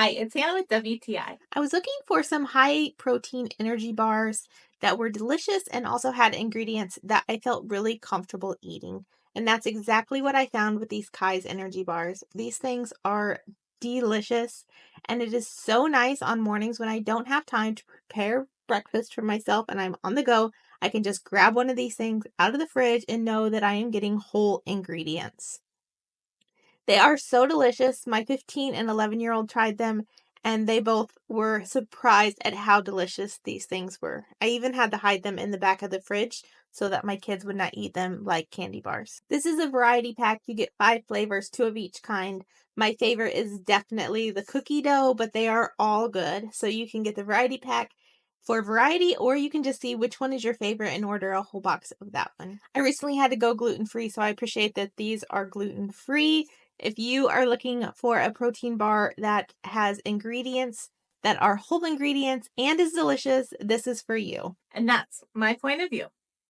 Hi, it's Hannah with WTI. I was looking for some high protein energy bars that were delicious and also had ingredients that I felt really comfortable eating. And that's exactly what I found with these KiZE energy bars. These things are delicious, and it is so nice on mornings when I don't have time to prepare breakfast for myself and I'm on the go. I can just grab one of these things out of the fridge and know that I am getting whole ingredients. They are so delicious. My 15 and 11-year-old tried them, and they both were surprised at how delicious these things were. I even had to hide them in the back of the fridge so that my kids would not eat them like candy bars. This is a variety pack. You get 5 flavors, 2 of each kind. My favorite is definitely the cookie dough, but they are all good. So you can get the variety pack for variety, or you can just see which one is your favorite and order a whole box of that one. I recently had to go gluten-free, so I appreciate that these are gluten-free. If you are looking for a protein bar that has ingredients that are whole ingredients and is delicious, this is for you. And that's my point of view.